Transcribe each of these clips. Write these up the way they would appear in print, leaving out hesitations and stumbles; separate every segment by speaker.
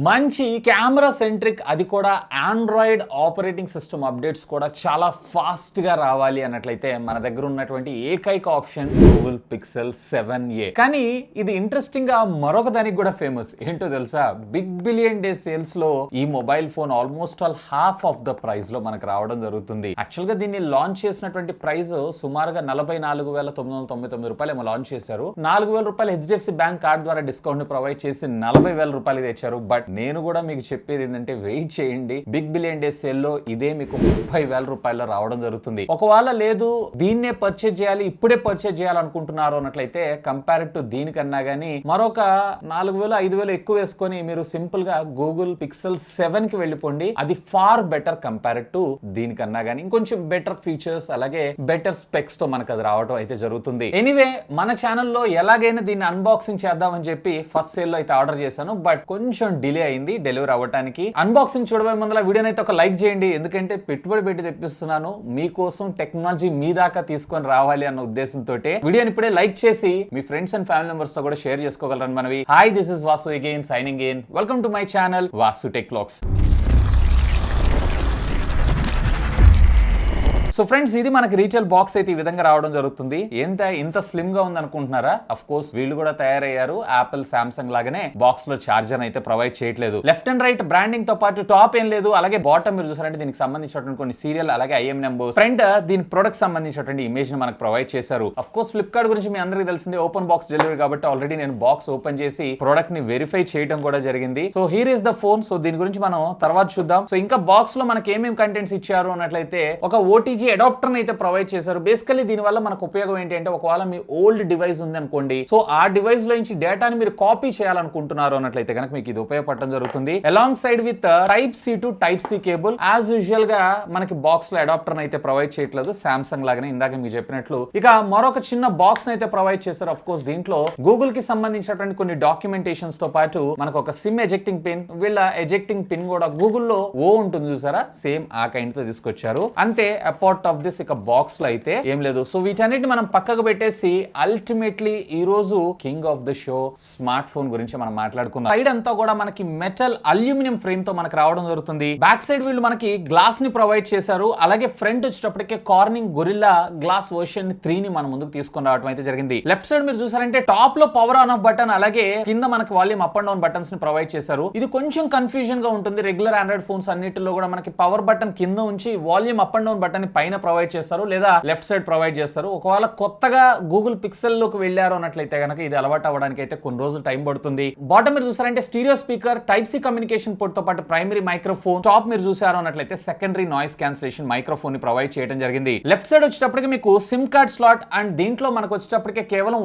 Speaker 1: మంచి camera centric, అది కూడా ఆండ్రాయిడ్ ఆపరేటింగ్ సిస్టమ్ అప్డేట్స్ కూడా చాలా ఫాస్ట్ గా రావాలి అన్నట్లయితే మన దగ్గర ఉన్నటువంటి ఏకైక ఆప్షన్ గూగుల్ పిక్సెల్ 7a. కానీ ఇది ఇంట్రెస్టింగ్ గా మరొక దానికి కూడా ఫేమస్. ఏంటో తెలుసా? బిగ్ బిలియన్ డే సేల్స్ లో ఈ mobile phone almost all half of the price లో మనకు రావడం జరుగుతుంది. యాక్చువల్ గా దీన్ని లాంచ్ చేసినటువంటి ప్రైస్ సుమారుగా 44,999 రూపాయలు ఏమో లాంచ్ చేశారు. 4,000 రూపాయలు హెచ్డిఎఫ్సి బ్యాంక్ కార్డ్ ద్వారా డిస్కౌంట్ ని ప్రొవైడ్ చేసి 40,000 రూపాయలు తెచ్చారు. బట్ నేను కూడా మీకు చెప్పేది ఏంటంటే వెయిట్ చేయండి, బిగ్ బిలియన్ డే సేల్ లో ఇదే మీకు 30,000 రూపాయల్లో రావడం జరుగుతుంది. ఒకవేళ లేదు దీన్నే పర్చేజ్ చేయాలి, ఇప్పుడే పర్చేజ్ చేయాలనుకుంటున్నారు అన్నట్లయితే కంపేర్డ్ టు దీనికన్నా గానీ మరొక 4,000 5,000 ఎక్కువ వేసుకొని మీరు సింపుల్ గా గూగుల్ పిక్సెల్ 7 కి వెళ్ళిపోండి. అది ఫార్ బెటర్ కంపేర్డ్ టు దీనికన్నా గానీ ఇంకొంచెం బెటర్ ఫీచర్స్ అలాగే బెటర్ స్పెక్స్ తో మనకు అది రావడం అయితే జరుగుతుంది. ఎనీవే, మన ఛానల్లో ఎలాగైనా దీన్ని అన్బాక్సింగ్ చేద్దామని చెప్పి ఫస్ట్ సేల్ లో అయితే ఆర్డర్ చేశాను. బట్ కొంచెం డిలే అయింది డెలివరీ అవ్వడానికి. అన్బాక్సింగ్ చూడబోయే ముందర వీడియోని అయితే ఒక లైక్ చేయండి, ఎందుకంటే పెట్టుబడి పెట్టి తెప్పిస్తున్నాను మీకోసం, టెక్నాలజీ మీ దాకా తీసుకొని రావాలి అన్న ఉద్దేశంతో. వీడియోని ఇప్పుడే లైక్ చేసి మీ ఫ్రెండ్స్ అండ్ ఫ్యామిలీ మెంబర్స్ తో కూడా షేర్ చేసుకోగలరని మనవి. Hi, this is Vasu again signing in. Welcome to my channel Vasu tech vlogs. So friends, ఇది మనకి రీటైల్ బాక్స్ అయితే ఈ విధంగా రావడం జరుగుతుంది. ఇంత స్లిమ్ గా ఉంది అనుకుంటున్నారా? అఫ్ కోర్స్ వీళ్ళు కూడా తయారయ్యారు. యాపిల్, సామ్సంగ్ లాగానే బాక్స్ లో చార్జర్ అయితే ప్రొవైడ్ చేయట్లేదు. లెఫ్ట్ అండ్ రైట్ బ్రాండింగ్ తో పాటు టాప్ ఏం లేదు. అలాగే బాటమ్ మీరు చూసారంటే దీనికి సంబంధించినటువంటి కొన్ని సీరియల్ అలాగే ఐఎం నెంబర్స్, ఫ్రంట్ దీని ప్రొడక్ట్ సంబంధించినటువంటి ఇమేజ్ ని మనకు ప్రొవైడ్ చేశారు. అఫ్ కోర్స్ ఫ్లిప్కార్ట్ గురించి మీ అందరికీ తెలిసింది, ఓపెన్ బాక్స్ డెలివరీ కాబట్టి ఆల్రెడీ నేను బాక్స్ ఓపెన్ చేసి ప్రొడక్ట్ ని వెరిఫై చేయడం కూడా జరిగింది. So here is the phone. So దీని గురించి మనం తర్వాత చూద్దాం. సో ఇంకా బాక్స్ లో మనకి ఏమేమి కంటెంట్స్ ఇచ్చారు అన్నట్లయితే ఒక ఓటీజీ అడాప్టర్ అయితే ప్రొవైడ్ చేశారు. బేసికలీ దీని వల్ల మనకు ఉపయోగం ఏంటి అంటే, ఒకవేళ మీ ఓల్డ్ డివైస్ ఉంది అనుకోండి, సో ఆ డివైస్ లో నుంచి డేటాని మీరు కాపీ చేయాలనుకుంటున్నారు అన్నట్లయితే కనుక మీకు ఇది ఉపయోగపడడం జరుగుతుంది. Alongside with type C to type C cable. As usual గా మనకి బాక్స్ లో అడాప్టర్ అయితే ప్రొవైడ్ చేయట్లేదు, సామ్సంగ్ లాగానే ఇందాక మీకు చెప్పినట్లు. ఇక మరొక చిన్న బాక్స్ అయితే ప్రొవైడ్ చేశారు. ఆఫ్ కోర్స్ దీంట్లో గూగుల్ కి సంబంధించినటువంటి కొన్ని డాక్యుమెంటేషన్స్ తో పాటు మనకు ఒక సిమ్ ఎజెక్టింగ్ పిన్, వీళ్ళ ఎజెక్టింగ్ పిన్ కూడా గూగుల్ లో ఓ ఉంటుంది చూసారా, సేమ్ ఆ కైండ్ తో తీసుకొచ్చారు. అంతే, అపార్ట్ ఆఫ్ దిస్ ఇక బాక్స్ లో అయితే ఏం లేదు. సో వీటన్నిటిని మనం పక్కకు పెట్టేసి అల్టిమేట్లీ ఈ రోజు king of the show smart phone గురించి మనం మాట్లాడుకుందాం. సైడ్ అంతా కూడా మనకి మెటల్ అల్యూమినియం ఫ్రేమ్ తో మనకు రావడం జరుగుతుంది. బ్యాక్ సైడ్ వీళ్ళు మనకి గ్లాస్ ని ప్రొవైడ్ చేశారు. అలాగే ఫ్రంట్ వచ్చేటప్పటికే కార్నింగ్ గొరిల్లా గ్లాస్ వర్షన్ 3 ని మన ముందుకు తీసుకొని రావడం అయితే జరిగింది. లెఫ్ట్ సైడ్ మీరు చూసారంటే టాప్ లో పవర్ ఆన్ ఆఫ్ బటన్, అలాగే కింద మనకి volume up and down buttons ని ప్రొవైడ్ చేశారు. ఇది కొంచెం కన్ఫ్యూజన్ గా ఉంటుంది. రెగ్యులర్ ఆండ్రాయిడ్ ఫోన్స్ అన్నిటిలో కూడా మనకి పవర్ బటన్ కింద ఉంచి volume up and down button ని పైన ప్రొవైడ్ చేస్తారు, లేదా లెఫ్ట్ సైడ్ ప్రొవైడ్ చేస్తారు. ఒకవేళ కొత్తగా గూగుల్ పిక్సెల్ లోకి వెళ్ళారు అన్నట్లయితే కనుక ఇది అలవాటు అవ్వడానికి అయితే కొన్ని రోజులు టైం పడుతుంది. బాటమ్ మీరు చూసారంటే stereo speaker, type C communication port తో పాటు ప్రైమరీ మైక్రోఫోన్, టాప్ మీరు చూసారు అన్నట్లయితే సెకండరీ నాయిస్ క్యాన్సిలేషన్ మైక్రోఫోన్ ని ప్రొవైడ్ చేయడం జరిగింది. లెఫ్ట్ సైడ్ వచ్చేటప్పటికి మీకు సిమ్ కార్డ్ స్లాట్, అండ్ దీంట్లో మనకు వచ్చేటప్పటికి కేవలం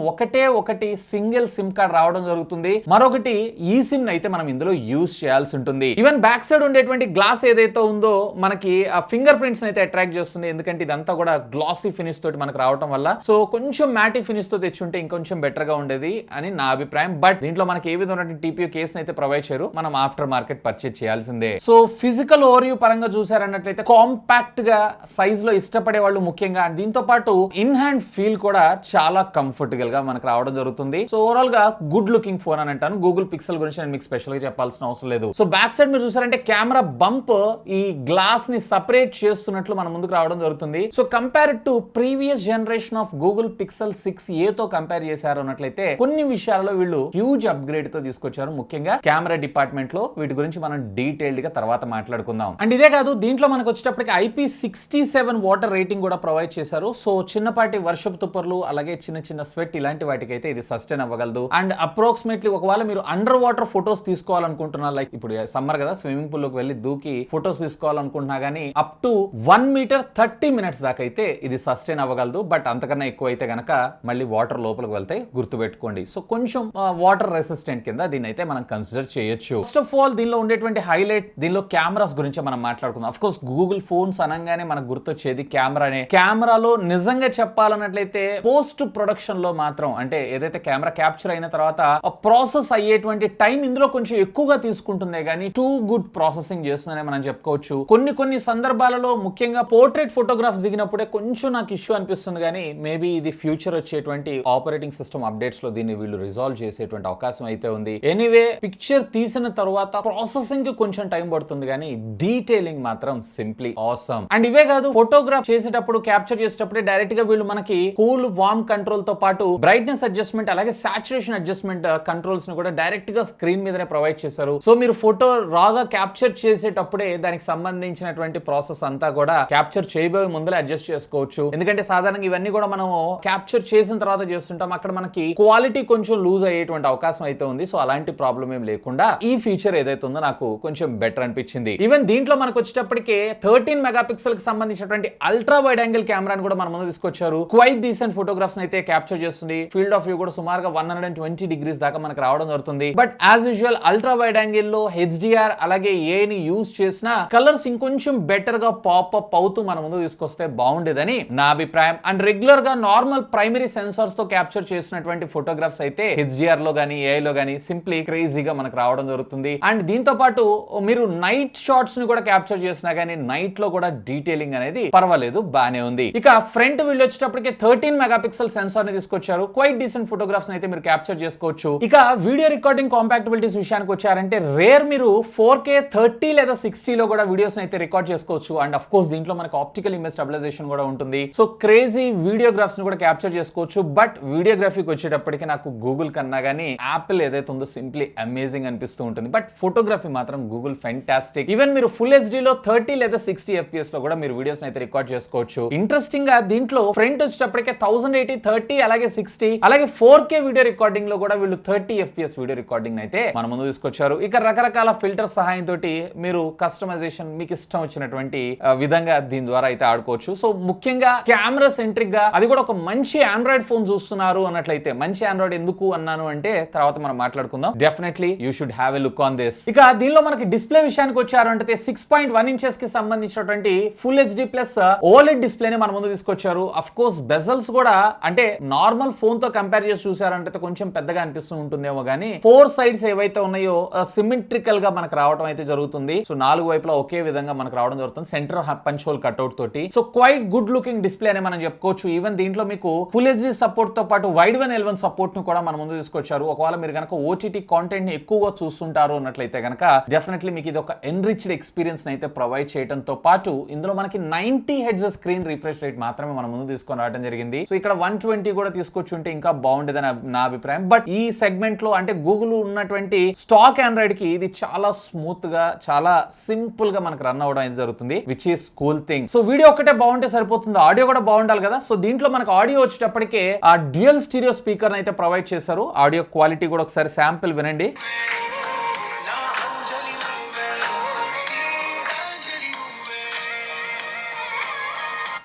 Speaker 1: ఒకటి సింగిల్ సిమ్ కార్డ్ రావడం జరుగుతుంది. మరొకటి ఈ సిమ్ అయితే మనం ఇందులో యూజ్ చేయాల్సి ఉంటుంది. ఈవెన్ బ్యాక్ సైడ్ ఉండేటువంటి గ్లాస్ ఏదైతే ఉందో మనకి ఆ ఫింగర్ ప్రింట్స్ అయితే అట్రాక్ట్ చేస్తుంది, ఎందుకంటే ఇదంతా కూడా గ్లాసీ ఫినిష్ తోటి మనకు రావడం వల్ల. సో కొంచెం మ్యాటి ఫినిష్ తో తెచ్చుంటే ఇంకొంచెం బెటర్ గా ఉండేది అని నా అభిప్రాయం. బట్ దీంట్లో మనకి ఏ విధమైన టీపీయూ కేసు అయితే ప్రొవైడ్ చేయరు, మనం ఆఫ్టర్ మార్కెట్ పర్చేజ్ చేయాల్సిందే. సో ఫిజికల్ ఓవర్వ్యూ పరంగా చూసారన్నట్లయితే కాంపాక్ట్ గా సైజ్ లో ఇష్టపడే వాళ్ళు ముఖ్యంగా, దీంతో పాటు ఇన్ హ్యాండ్ ఫీల్ కూడా చాలా కంఫర్టబుల్ గా మనకు రావడం జరుగుతుంది. సో ఓవరాల్ గా గుడ్ లుకింగ్ ఫోన్ అని అంటాను. గూగుల్ పిక్సెల్ గురించి నేను మీకు స్పెషల్ గా చెప్పాల్సిన అవసరం లేదు. సో బ్యాక్ సైడ్ మీరు చూసారంటే కెమెరా బంప్ ఈ గ్లాస్ ని సెపరేట్ చేస్తున్నట్లు మన ముందుకు రావడం జరుగుతుంది. So compare to previous generation of Google pixel 6a తో కంపేర్ చేశారు అన్నట్లయితే కొన్ని విషయాల్లో వీళ్ళు హ్యూజ్ అప్గ్రేడ్ తో తీసుకొచ్చారు, ముఖ్యంగా కెమెరా డిపార్ట్మెంట్ లో. వీటి గురించి మనం డీటెయిల్డ్ గా తర్వాత మాట్లాడుకుందాం. అండ్ ఇదే కాదు, దీంట్లో మనకు వచ్చేటప్పటికి IP67 వాటర్ రేటింగ్ కూడా ప్రొవైడ్ చేశారు. సో చిన్నపాటి వర్షపు తుప్పర్లు అలాగే చిన్న స్వెట్ ఇలాంటి వాటికైతే ఇది సస్టైన్ అవ్వగలదు. అండ్ అప్రాక్సిమేట్లీ ఒకవేళ మీరు అండర్ వాటర్ ఫొటోస్ తీసుకోవాలనుకుంటున్నారు, లైక్ ఇప్పుడు సమ్మర్ కదా, స్విమ్మింగ్ పూల్ లోకి వెళ్ళి దూకి ఫొటోస్ తీసుకోవాలనుకుంటున్నా గానీ అప్ టు 1 మీటర్ 30 మినిట్స్ దాకా అయితే ఇది సస్టైన్ అవ్వగలదు. బట్ అంతకన్నా ఎక్కువ అయితే గనక మళ్ళీ వాటర్ లోపలికి వెళ్తాయి, గుర్తుపెట్టుకోండి. సో కొంచెం వాటర్ రెసిస్టెంట్ కింద దీన్ని అయితే మనం కన్సిడర్ చేయొచ్చు. ఫస్ట్ ఆఫ్ ఆల్ దీనిలో ఉండేటువంటి హైలైట్, దీనిలో కెమెరాస్ గురించి మనం మాట్లాడుకుందాం. అఫ్ కోర్స్ గూగుల్ ఫోన్స్ అనగానే మనకు గుర్తొచ్చేది కెమెరానే. కెమెరాలో నిజంగా చెప్పాలన్నట్లయితే పోస్ట్ ప్రొడక్షన్ లో మాత్రం, అంటే ఏదైతే కెమెరా క్యాప్చర్ అయిన తర్వాత ప్రాసెస్ అయ్యేటువంటి టైం ఇందులో కొంచెం ఎక్కువగా తీసుకుంటుంది, కానీ టూ గుడ్ ప్రాసెసింగ్ చేస్తుందని మనం చెప్పుకోవచ్చు. కొన్ని సందర్భాలలో ముఖ్యంగా పోర్ట్రేట్ ఫోటోగ్రాఫ్స్ దిగినప్పుడే కొంచెం నాకు ఇష్యూ అనిపిస్తుంది కానీ మేబీ ఇది ఫ్యూచర్ వచ్చేటువంటి ఆపరేటింగ్ సిస్టమ్ అప్డేట్స్ లో దీన్ని వీళ్ళు రిజాల్వ్ చేసేటువంటి అవకాశం అయితే ఉంది. ఎనీవే పిక్చర్ తీసిన తర్వాత ప్రాసెసింగ్ కి కొంచెం టైం పడుతుంది కానీ డీటెయిలింగ్ మాత్రం సింప్లీ ఆసమ్. అండ్ ఇవే కాదు, ఫోటోగ్రాఫ్ చేసేటప్పుడు క్యాప్చర్ చేసేటప్పుడే డైరెక్ట్ గా వీళ్ళు మనకి కూల్ వార్మ్ కంట్రోల్ తో పాటు బ్రైట్నెస్ అడ్జస్ట్మెంట్ అలాగే సాచురేషన్ అడ్జస్ట్మెంట్ కంట్రోల్స్ ని కూడా డైరెక్ట్ గా స్క్రీన్ మీదనే ప్రొవైడ్ చేశారు. సో మీరు ఫోటో రాగా క్యాప్చర్ చేసేటప్పుడే దానికి సంబంధించినటువంటి ప్రాసెస్ అంతా కూడా క్యాప్చర్ చేయబోయే ముందరే అడ్జస్ట్ చేసుకోవచ్చు. ఎందుకంటే సాధారణంగా ఇవన్నీ కూడా మనం క్యాప్చర్ చేసిన తర్వాత చేస్తుంటాం, అక్కడ మనకి క్వాలిటీ కొంచెం లూజ్ అయ్యేటువంటి అవకాశం అయితే ఉంది. సో అలాంటి ప్రాబ్లం ఏం లేకుండా ఈ ఫీచర్ ఏదైతే ఉందో నాకు కొంచెం బెటర్ అనిపించింది. ఈవెన్ దీంట్లో మనకు వచ్చేటప్పటికే 13 మెగాపిక్సెల్ కి సంబంధించినటువంటి అల్ట్రా వైడ్ యాంగిల్ కెమెరాని కూడా మన ముందు తీసుకొచ్చారు. క్వైట్ డీసెంట్ ఫోటోగ్రాఫ్స్ అయితే క్యాప్చర్ చేస్తుంది. ఫీల్డ్ ఆఫ్ వ్యూ కూడా సుమారుగా 120 డిగ్రీస్ దాకా మనకు రావడం జరుగుతుంది. But as usual ultra wide angle లో హెచ్డిఆర్ అలాగే ఏ ని యూజ్ చేసిన కలర్స్ ఇంకొంచెం బెటర్ గా పాపప్ అవుతూ మన ముందు తీసుకొస్తే బాగుండేదని నా అభిప్రాయం. అండ్ రెగ్యులర్ గా నార్మల్ ప్రైమరీ సెన్సార్స్ తో క్యాప్చర్ చేసినటువంటి ఫోటోగ్రాఫ్స్ అయితే హెచ్డిఆర్ లో గానీ ఏఐ లో గానీ సింప్లీ క్రేజీగా మనకు రావడం జరుగుతుంది. అండ్ దీంతో పాటు మీరు నైట్ షాట్స్ ని కూడా క్యాప్చర్ చేసినా గానీ నైట్ లో కూడా డీటెయిలింగ్ అనేది పర్వాలేదు, బానే ఉంది. ఇక ఫ్రంట్ వీళ్ళు వచ్చేటప్పటికి 13 మెగాపిక్సెల్ సెన్సార్ ని తీసుకొచ్చారు. క్వైట్ డీసెంట్ ఫోటోగ్రాఫ్స్ అయితే మీరు క్యాప్చర్ చేసుకోవచ్చు. ఇక వీడియో రికార్డింగ్ కాంపాక్టబిలిటీస్ విషయానికి వచ్చారంటే రేర్ మీరు 4K 30 లేదా 60 లో కూడా వీడియోస్ అయితే రికార్డ్ చేసుకోవచ్చు. అండ్ అఫ్ కోర్స్ దీంట్లో మనకు ఆప్టికల్ ఇమేజ్ స్టెబిలైజేషన్ కూడా ఉంటుంది. సో క్రేజీ వీడియోగ్రాఫ్స్ ని కూడా క్యాప్చర్ చేసుకోవచ్చు. బట్ వీడియోగ్రఫీకి వచ్చేటప్పటికి నాకు గూగుల్ కన్నా గానీ యాపిల్ ఏదైతే ఉందో సింప్లీ అమేజింగ్ అనిపిస్తూ ఉంటుంది. బట్ ఫోటోగ్రఫీ మాత్రం గూగుల్ ఫెంటాస్టిక్. ఈవెన్ మీరు ఫుల్ హెచ్డి లో 30 లేదా 60 FPS లో కూడా మీరు వీడియోస్ అయితే రికార్డ్ చేసుకోవచ్చు. ఇంట్రెస్టింగ్ గా దీంట్లో ఫ్రంట్ వచ్చేటప్పటికే 1080 30 అలాగే 60 అలాగే 4K వీడియో రికార్డింగ్ లో కూడా వీళ్ళు 30 FPS వీడియో రికార్డింగ్ అయితే మన ముందు తీసుకొచ్చారు. ఇక రకరకాల ఫిల్టర్ సహాయంతో మీరు కస్టమైజేషన్ మీకు ఇష్టం వచ్చినటువంటి విధంగా దీని ద్వారా అయితే ఆడుకోవచ్చు. సో ముఖ్యంగా కెమెరా సెంట్రిక్ గా అది కూడా ఒక మంచి ఆండ్రాయిడ్ ఫోన్ చూస్తున్నారు అన్నట్లయితే, మంచి ఆండ్రాయిడ్ ఎందుకు అన్నాను అంటే తర్వాత మనం మాట్లాడుకుందాం. Definitely you should have a look on this. ఇక దీనిలో మనకి డిస్ప్లే విషయానికి వచ్చారు అంటే 6.1 ఇంచెస్ కి సంబంధించినటువంటి ఫుల్ హెచ్డి ప్లస్ ఓలెడ్ డిస్ప్లేని మన ముందు తీసుకొచ్చారు. అఫ్ కోర్స్ బెజల్స్ కూడా అంటే నార్మల్ ఫోన్ తో కంపేర్ చేసి చూసారంటే కొంచెం పెద్దగా అనిపిస్తూ ఉంటుందేమో గానీ 4 సైడ్స్ ఏవైతే ఉన్నాయో సిమెట్రికల్ గా మనకు రావడం అయితే జరుగుతుంది. సో 4 వైపులా ఒకే విధంగా మనకు రావడం జరుగుతుంది. సెంటర్ పంచ్ హోల్ కట్అవుట్ తోటి. So quite good looking display అని మనం చెప్పుకోవచ్చు. ఈవెన్ దీంట్లో మీకు ఫుల్ హెచ్డి సపోర్ట్ తో పాటు వైడ్ వన్ L1 సపోర్ట్ ను కూడా మన ముందు తీసుకొచ్చారు. ఒకవేళ మీరు కనుక ఓటీటీ కాంటెంట్ ని ఎక్కువగా చూస్తుంటారు అన్నట్లయితే కనుక డెఫినెట్లీ మీకు ఇది ఒక ఎన్రిచ్డ్ ఎక్స్పీరియన్స్ అయితే ప్రొవైడ్ చేయడంతో పాటు ఇందులో మనకి 90 హెర్ట్జ్ స్క్రీన్ రిఫ్రెష్ రేట్ మాత్రమే మన ముందు తీసుకొని రావడం జరిగింది. సో ఇక్కడ 120 కూడా తీసుకొచ్చుంటే ఇంకా బాగుండేదని నా అభిప్రాయం. బట్ ఈ సెగ్మెంట్ లో అంటే గూగుల్ ఉన్నటువంటి స్టాక్ ఆండ్రాయిడ్ కి ఇది చాలా స్మూత్ గా చాలా సింపుల్ గా మనకు రన్ అవడం అయితే జరుగుతుంది, which is cool thing. So video ఒకటే బాగుంటే సరిపోతుంది, ఆడియో కూడా బాగుండాలి కదా. సో దీంట్లో మనకు ఆడియో వచ్చేటప్పటికే ఆ డ్యూయల్ స్టీరియో స్పీకర్ అయితే ప్రొవైడ్ చేశారు. ఆడియో క్వాలిటీ కూడా ఒకసారి శాంపిల్ వినండి.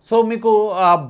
Speaker 1: సో మీకు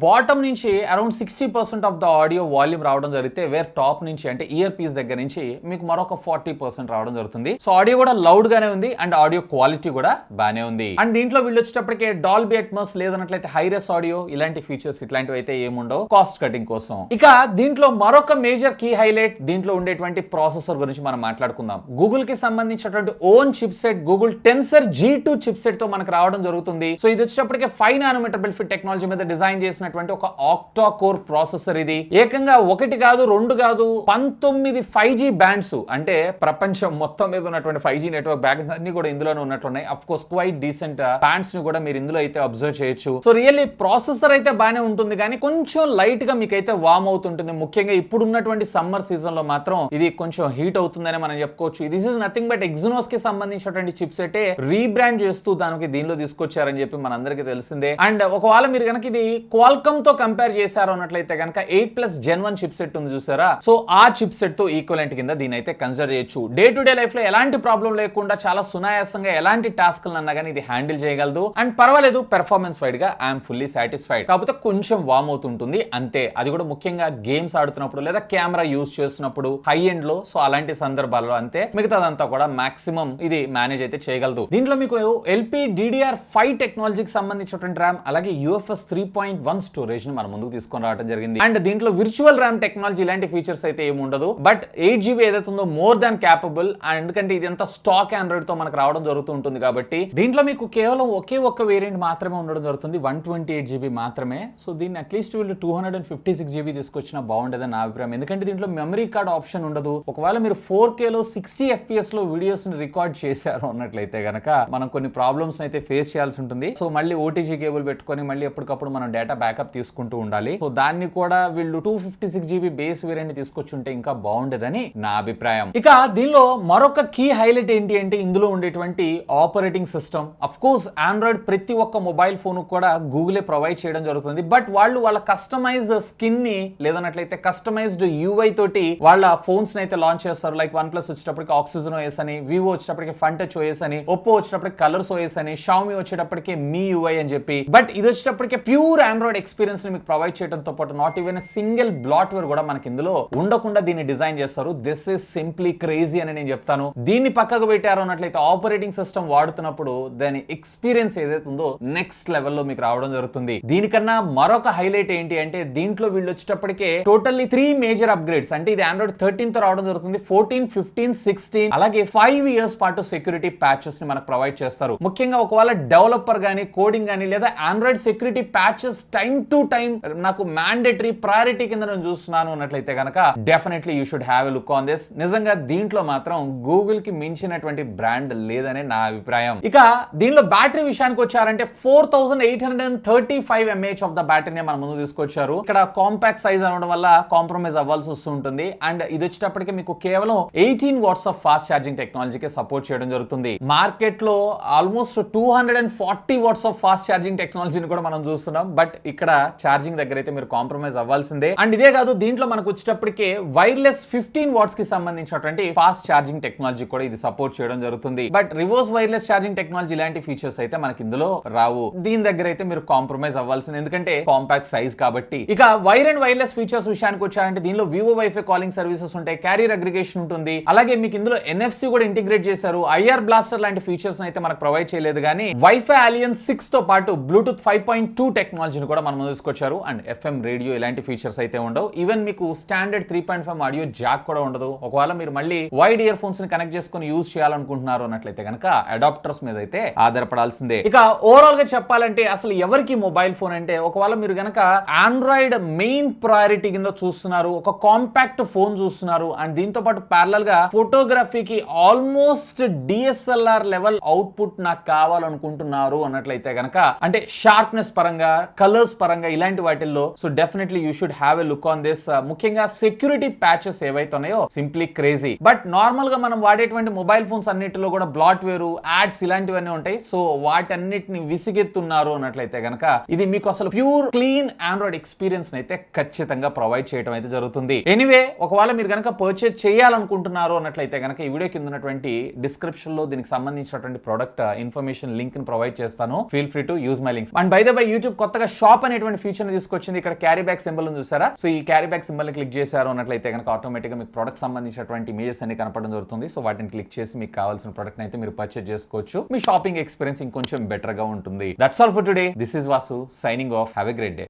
Speaker 1: బాటమ్ నుంచి around 60% of the audio volume రావడం జరిగితే వేర్ టాప్ నుంచి అంటే ఇయర్ పీస్ దగ్గర నుంచి మీకు మరొక 40% రావడం జరుగుతుంది. సో ఆడియో కూడా లౌడ్ గానే ఉంది అండ్ ఆడియో క్వాలిటీ కూడా బానే ఉంది. అండ్ దీంట్లో వీళ్ళు వచ్చేటప్పటికే డాల్బీ అట్మాస్ లేదన్నట్లయితే హైరెస్ ఆడియో ఇలాంటి ఫీచర్స్ ఇట్లాంటివి అయితే ఏముండవు కాస్ట్ కటింగ్ కోసం. ఇక దీంట్లో మరొక మేజర్ కీ హైలైట్ దీంట్లో ఉండేటువంటి ప్రాసెసర్ గురించి మనం మాట్లాడుకుందాం. గూగుల్ కి సంబంధించినటువంటి own chip set Google tensor G2 chip set తో మనకు రావడం జరుగుతుంది. సో ఇది వచ్చేటప్పటికే 5 నానోమీటర్ బెల్ఫిట్ టెక్నాలజీ మీద డిజైన్ చేసినటువంటి ఒక ఆక్టా కోర్ ప్రాసెసర్. ఇది ఏకంగా 1 కాదు 2 కాదు 19 5G బ్యాండ్స్ అంటే ప్రపంచం మొత్తం మీద ఉన్నటువంటి 5G నెట్వర్క్ బ్యాండ్స్ అన్ని కూడా ఇందులోనే ఉన్నట్టున్నాయి. Of course quite decent bands ని కూడా మీరు ఇందులో అయితే అబ్జర్వ్ చేయొచ్చు. సో రియల్లీ ప్రాసెసర్ అయితే బానే ఉంటుంది కానీ కొంచెం లైట్ గా మీకైతే వార్మ్ అవుతుంటుంది. ముఖ్యంగా ఇప్పుడు ఉన్నటువంటి సమ్మర్ సీజన్ లో మాత్రం ఇది కొంచెం హీట్ అవుతుందని మనం చెప్పుకోవచ్చు. This is nothing but Exynos కి సంబంధించినటువంటి చిప్ సెట్ రీబ్రాండ్ చేస్తూ దానికి దీనిలో తీసుకొచ్చారని చెప్పి మనందరికీ తెలిసిందే. అండ్ ఒకవేళ మీరు కనుక ఇది క్వాల్కమ్ తో కంపేర్ చేశారు అన్నట్లయితే కనుక 8+ Gen 1 చిప్ సెట్ ఉంది చూసారా, సో ఆ చిప్ సెట్ తో ఈక్వలెంట్ కింద దీని అయితే కన్సిడర్ చేయొచ్చు. డే టు డే లైఫ్ లో ఎలాంటి ప్రాబ్లం లేకుండా చాలా సునాయాసంగా ఎలాంటి టాస్క్ అన్నా కానీ ఇది హ్యాండిల్ చేయగలదు. అండ్ పర్వాలేదు, పెర్ఫార్మెన్స్ వైడ్ గా ఐఎమ్ ఫుల్లీ సాటిస్ఫైడ్. కాకపోతే కొంచెం వార్మ్ అవుతుంటుంది అంతే. అది కూడా ముఖ్యంగా గేమ్స్ ఆడుతున్నప్పుడు లేదా కెమెరా యూజ్ చేస్తున్నప్పుడు హై ఎండ్ లో, సో అలాంటి సందర్భాల్లో అంతే. మిగతాదంతా కూడా మాక్సిమం ఇది మేనేజ్ అయితే చేయగలదు. దీంట్లో మీకు LPDDR5 టెక్నాలజీకి సంబంధించినటువంటి ర్యామ్ అలాగే UFS UFS 3.1 స్టోరేజ్ ని మన ముందుకు తీసుకొని రావడం జరిగింది. అండ్ దీంట్లో విర్చువల్ ర్యామ్ టెక్నాలజీ ఇలాంటి ఫీచర్స్ అయితే ఏమి ఉండదు. బట్ 8GB ఏదైతే ఉందో మోర్ దాన్ క్యాపబుల్. అండ్ ఎందుకంటే ఇది అంతా స్టాక్ ఆండ్రాయిడ్ తో మనకు రావడం జరుగుతూ ఉంటుంది కాబట్టి దీంట్లో మీకు కేవలం ఒకే ఒక్క వేరియంట్ మాత్రమే ఉండడం జరుగుతుంది, 128GB మాత్రమే. సో దీన్ని అట్లీస్ట్ వీళ్ళు 256GB తీసుకొచ్చినా బాగుండేదని నా అభిప్రాయం. ఎందుకంటే దీంట్లో మెమరీ కార్డ్ ఆప్షన్ ఉండదు. ఒకవేళ మీరు 4Kలో 60 FPS లో వీడియోస్ ని రికార్డ్ చేశారు అన్నట్లయితే గనక మనం కొన్ని ప్రాబ్లమ్స్ అయితే ఫేస్ చేయాల్సి ఉంటుంది. సో మళ్ళీ OTG కేబుల్ పెట్టుకొని మళ్ళీ ఎప్పటికప్పుడు మనం డేటా బ్యాకప్ తీసుకుంటూ ఉండాలి. సో దాన్ని కూడా వీళ్ళు 256GB బేస్ వేరియంట్ తీసుకొచ్చుంటే ఇంకా బాగుండేదని నా అభిప్రాయం. ఇక దీనిలో మరొక కీ హైలైట్ ఏంటి అంటే ఇందులో ఉండేటువంటి operating system. Of course Android ప్రతి ఒక్క మొబైల్ ఫోన్ కూడా గూగులే ప్రొవైడ్ చేయడం జరుగుతుంది. బట్ వాళ్ళు వాళ్ళ కస్టమైజ్ స్కిన్ ని లేదన్నట్లయితే కస్టమైజ్డ్ UI తోటి వాళ్ళ ఫోన్స్ ని అయితే లాంచ్ చేస్తారు. లైక్ OnePlus వచ్చేటప్పటికి ఆక్సిజన్ OS అని, Vivo వచ్చేటప్పటికి ఫన్ టచ్ OS అని, Oppo వచ్చేటప్పటికి కలర్స్ OS అని, Xiaomi వచ్చేటప్పటికి మీ UI అని చెప్పి. బట్ ఇది వచ్చేటప్పటికి ప్యూర్ ఆండ్రాయిడ్ ఎక్స్పీరియన్స్ ని మీకు ప్రొవైడ్ చేయడంతో పాటు నాట్ ఈవెన్ సింగిల్ బ్లాట్వేర్ కూడా మనకి ఇందులో ఉండకుండా దీన్ని డిజైన్ చేస్తారు. దిస్ ఇస్ సింప్లీ క్రేజీ అని నేను చెప్తాను. దీన్ని పక్కకు పెట్టారు అన్నట్లయితే ఆపరేటింగ్ సిస్టమ్ వాడుతున్నప్పుడు దాని ఎక్స్పీరియన్స్ ఏదైతే ఉందో నెక్స్ట్ లెవెల్లో మీకు రావడం జరుగుతుంది. దీనికన్నా మరొక హైలైట్ ఏంటి అంటే దీంట్లో వీళ్ళు వచ్చేటప్పటికే టోటల్లీ 3 మేజర్ అప్గ్రేడ్స్ అంటే ఇది ఆండ్రాయిడ్ 13 తో రావడం జరుగుతుంది. 14, 15, 16 అలాగే 5 years పాటు సెక్యూరిటీ ప్యాచెస్ ని మనకు ప్రొవైడ్ చేస్తారు. ముఖ్యంగా ఒకవేళ డెవలపర్ గానీ కోడింగ్ గానీ లేదా Android security patches time to time నాకు మ్యాండేటరీ ప్రయారిటీ కింద నేను చూస్తున్నాను అన్నట్లయితే కనుక definitely you should have a look on this. నిజంగా దీంట్లో మాత్రం గూగుల్ కి మించినటువంటి బ్రాండ్ లేదనే నా అభిప్రాయం. ఇక దీనిలో బ్యాటరీ విషయానికి వచ్చారంటే 4835 mAh ఆఫ్ ద బ్యాటరీని మన ముందు తీసుకొచ్చారు. ఇక్కడ కాంపాక్ట్ సైజ్ అనడం వల్ల కాంప్రమైజ్ అవ్వాల్సి వస్తుంటుంది. అండ్ ఇది వచ్చేటప్పటికి మీకు కేవలం 18 watts ఆఫ్ ఫాస్ట్ ఛార్జింగ్ టెక్నాలజీకి సపోర్ట్ చేయడం జరుగుతుంది. మార్కెట్ లో almost 240 watts of fast charging టెక్నాలజీని కూడా మనం చూస్తున్నాం. బట్ ఇక్కడ ఛార్జింగ్ దగ్గర అయితే మీరు కాంప్రమైజ్ అవ్వాల్సిందే. అండ్ ఇదే కాదు దీంట్లో మనకు వచ్చేటప్పటికే వైర్లెస్ 15 watts కి సంబంధించినటువంటి ఫాస్ట్ ఛార్జింగ్ టెక్నాలజీ కూడా ఇది సపోర్ట్ చేయడం జరుగుతుంది. But reverse wireless charging technology ఇలాంటి ఫీచర్స్ అయితే మనకి ఇందులో రావు. దీని దగ్గర అయితే మీరు కాంప్రమైజ్ అవ్వాల్సింది ఎందుకంటే కాంపాక్ట్ సైజ్ కాబట్టి. ఇక వైర్ అండ్ వైర్లెస్ ఫీచర్స్ విషయానికి వచ్చారంటే దీనిలో వివో వైఫై కాలింగ్ సర్వీసెస్ ఉంటాయి, క్యారియర్ అగ్రిగేషన్ ఉంటుంది. అలాగే మీకు ఇందులో NFC కూడా ఇంటిగ్రేట్ చేశారు. IR బ్లాస్టర్ లాంటి ఫీచర్స్ అయితే మనకు ప్రొవైడ్ చేయలేదు కానీ వైఫై అలియన్స్ 6 తో పాటు బ్లూటూత్ 5.2 టెక్నాలజీని కూడా మనం తీసుకొచ్చారు. అండ్ FM రేడియో ఇలాంటి ఫీచర్స్ అయితే ఉండవు. ఈవెన్ మీకు స్టాండర్డ్ 3.5 ఆడియో జాక్ కూడా ఉండదు. ఒకవేళ మీరు మళ్ళీ వైడ్ ఇయర్ ఫోన్స్ ని కనెక్ట్ చేసుకుని యూజ్ చేయాలనుకుంటున్నారు అన్నట్లయితే కనుక అడాప్టర్స్ మీద అయితే ఆధారపడాల్సిందే. ఇక ఓవరాల్ గా చెప్పాలంటే అసలు ఎవరికి మొబైల్ ఫోన్ అంటే ఒకవేళ మీరు గనక ఆండ్రాయిడ్ మెయిన్ ప్రయారిటీ కింద చూస్తున్నారు, ఒక కాంపాక్ట్ ఫోన్ చూస్తున్నారు అండ్ దీంతో పాటు ప్యారలల్ గా ఫోటోగ్రఫీకి ఆల్మోస్ట్ DSLR లెవెల్ అవుట్పుట్ నాకు కావాలనుకుంటున్నారు అన్నట్లయితే గనక అంటే షార్ప్నెస్ పరంగా కలర్స్ పరంగా ఇలాంటి వాటిల్లో so definitely you should have a look on this. ముఖ్యంగా సెక్యూరిటీ ప్యాచెస్ ఏవైతే ఉన్నాయో సింప్లీ క్రేజీ. బట్ నార్మల్ గా మనం వాడేటువంటి మొబైల్ ఫోన్స్ అన్నిటిలో కూడా బ్లాట్ వేరు యాడ్స్ ఇలాంటివన్నీ ఉంటాయి. సో వాటన్నిటిని విసిగెత్తున్నారు అన్నట్లయితే గనక ఇది మీకు అసలు ప్యూర్ క్లీన్ ఆండ్రాయిడ్ ఎక్స్పీరియన్స్ అయితే ఖచ్చితంగా ప్రొవైడ్ చేయడం అయితే జరుగుతుంది. ఎనీవే ఒకవేళ మీరు గనక పర్చేజ్ చేయాలనుకుంటున్నారు అన్నట్లయితే గనక ఈ వీడియో కింద ఉన్నటువంటి డిస్క్రిప్షన్ లో దీనికి సంబంధించినటువంటి ప్రొడక్ట్ ఇన్ఫర్మేషన్ లింక్ ని ప్రొవైడ్ చేస్తాను. Feel free to use my links. And by the by YouTube కొత్తగా షాప్ అనేటువంటి ఫీచర్ ని తీసుకొచ్చింది. ఇక్కడ క్యారీ బ్యాక్ సింబల్ ని చూసారా? సో ఈ క్యారీ బ్యాక్ సింబల్ ని క్లిక్ చేశారు అన్నట్లయితే కనుక ఆటోమేటిక్ గా మీకు ప్రొడక్ట్ సంబంధించినటువంటి ఇమేజెస్ అన్ని కనపడడం జరుగుతుంది. సో వాటిని క్లిక్ చేసి మీకు కావాల్సిన ప్రొడక్ట్ అయితే మీరు పర్చేజ్ చేసుకోవచ్చు. మీ షాపింగ్ ఎక్స్పీరియన్స్ ఇంకొంచెం బెటర్ గా ఉంటుంది. That's all for today. This is Vasu signing off. Have a great day.